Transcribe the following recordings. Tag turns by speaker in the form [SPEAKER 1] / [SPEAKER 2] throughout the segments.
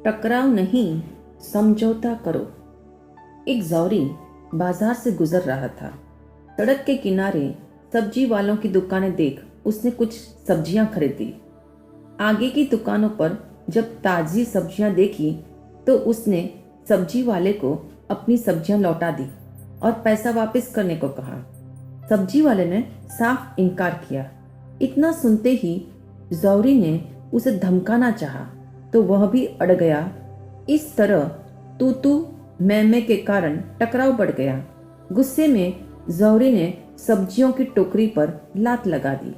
[SPEAKER 1] टकराव नहीं, समझौता करो। एक जौहरी बाजार से गुजर रहा था। सड़क के किनारे सब्जी वालों की दुकानें देख उसने कुछ सब्जियां खरीदी। आगे की दुकानों पर जब ताजी सब्जियां देखी तो उसने सब्जी वाले को अपनी सब्जियां लौटा दी और पैसा वापस करने को कहा। सब्जी वाले ने साफ इनकार किया। इतना सुनते ही जौहरी ने उसे धमकाना चाहा तो वह भी अड़ गया। इस तरह तू मैं के कारण टकराव बढ़ गया। गुस्से में जौहरी ने सब्जियों की टोकरी पर लात लगा दी।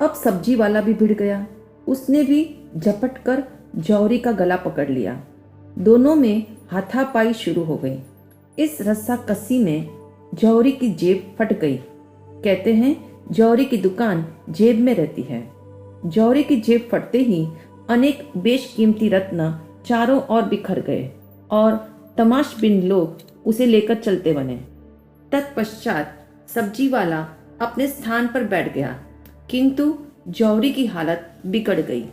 [SPEAKER 1] अब सब्जी वाला भी भिड़ गया। उसने भी झपट कर जौहरी का गला पकड़ लिया। दोनों में हाथापाई शुरू हो गई। इस रस्साकसी में जौहरी की जेब फट गई। कहते हैं जौहरी की दुकान जेब में रहती है। जौहरी की जेब फटते ही अनेक बेशकीमती रत्न चारों ओर बिखर गए और तमाशबिन लोग उसे लेकर चलते बने। तत्पश्चात सब्जी वाला अपने स्थान पर बैठ गया, किंतु जौहरी की हालत बिगड़ गई।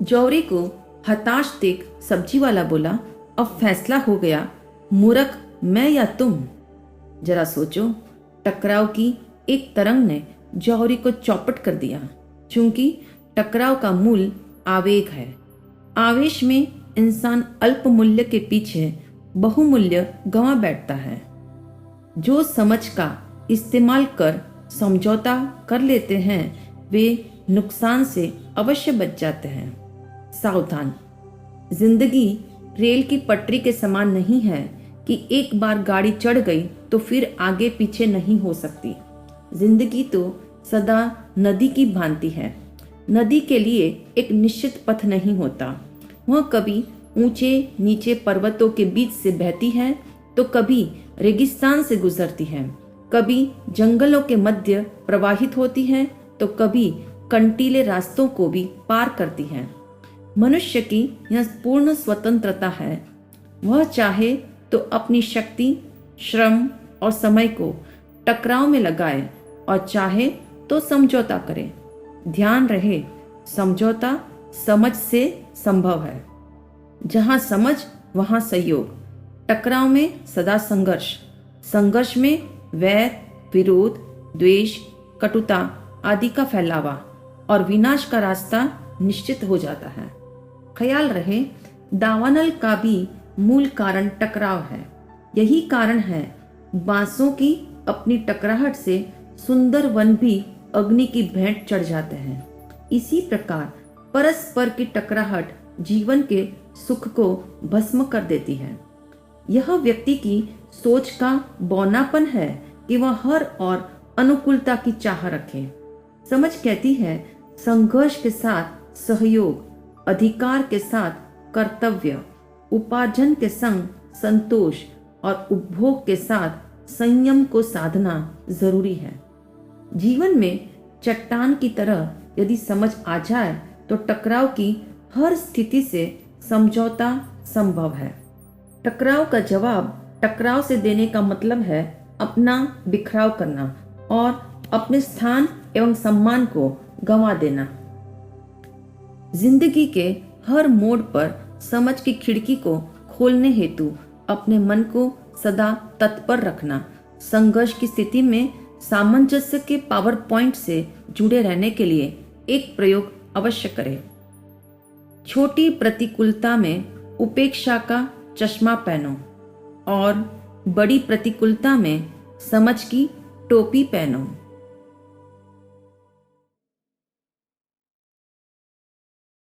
[SPEAKER 1] जौहरी को हताश देख सब्जी वाला बोला, अब फैसला हो गया, मूर्ख मैं या तुम। जरा सोचो, टकराव की एक तरंग ने जौहरी को चौपट कर दिया। चूंकि टकराव का मूल आवेग है। आवेश में इंसान अल्प मूल्य के पीछे बहुमूल्य गंवा बैठता है। जो समझ का इस्तेमाल कर समझौता कर लेते हैं वे नुकसान से अवश्य बच जाते हैं। सावधान, जिंदगी रेल की पटरी के समान नहीं है कि एक बार गाड़ी चढ़ गई तो फिर आगे पीछे नहीं हो सकती। जिंदगी तो सदा नदी की भांति है। नदी के लिए एक निश्चित पथ नहीं होता। वह कभी ऊंचे नीचे पर्वतों के बीच से बहती है तो कभी रेगिस्तान से गुजरती है, कभी जंगलों के मध्य प्रवाहित होती है तो कभी कंटीले रास्तों को भी पार करती है। मनुष्य की यह पूर्ण स्वतंत्रता है। वह चाहे तो अपनी शक्ति, श्रम और समय को टकराव में लगाए और चाहे तो समझौता करे। ध्यान रहे, समझौता समझ से संभव है। जहां समझ वहां सहयोग। टकराव में सदा संघर्ष, संघर्ष में वैर, विरोध, द्वेष, कटुता आदि का फैलावा और विनाश का रास्ता निश्चित हो जाता है। ख्याल रहे, दावानल का भी मूल कारण टकराव है। यही कारण है बांसों की अपनी टकराहट से सुंदर वन भी अग्नि की भेंट चढ़ जाते हैं। इसी प्रकार परस्पर की टकराहट जीवन के सुख को भस्म कर देती है। यह व्यक्ति की सोच का बौनापन है कि वह हर और अनुकूलता की चाह रखे। समझ कहती है संघर्ष के साथ सहयोग, अधिकार के साथ कर्तव्य, उपार्जन के संग संतोष और उपभोग के साथ संयम को साधना जरूरी है। जीवन में चट्टान की तरह यदि समझ आ जाए तो टकराव की हर स्थिति से समझौता संभव है। टकराव का जवाब टकराव से देने का मतलब है अपना बिखराव करना और अपने स्थान एवं सम्मान को गंवा देना। जिंदगी के हर मोड़ पर समझ की खिड़की को खोलने हेतु अपने मन को सदा तत्पर रखना। संघर्ष की स्थिति में सामंजस्य के पावर पॉइंट से जुड़े रहने के लिए एक प्रयोग अवश्य करें। छोटी प्रतिकूलता में उपेक्षा का चश्मा पहनो और बड़ी प्रतिकूलता में समझ की टोपी पहनो।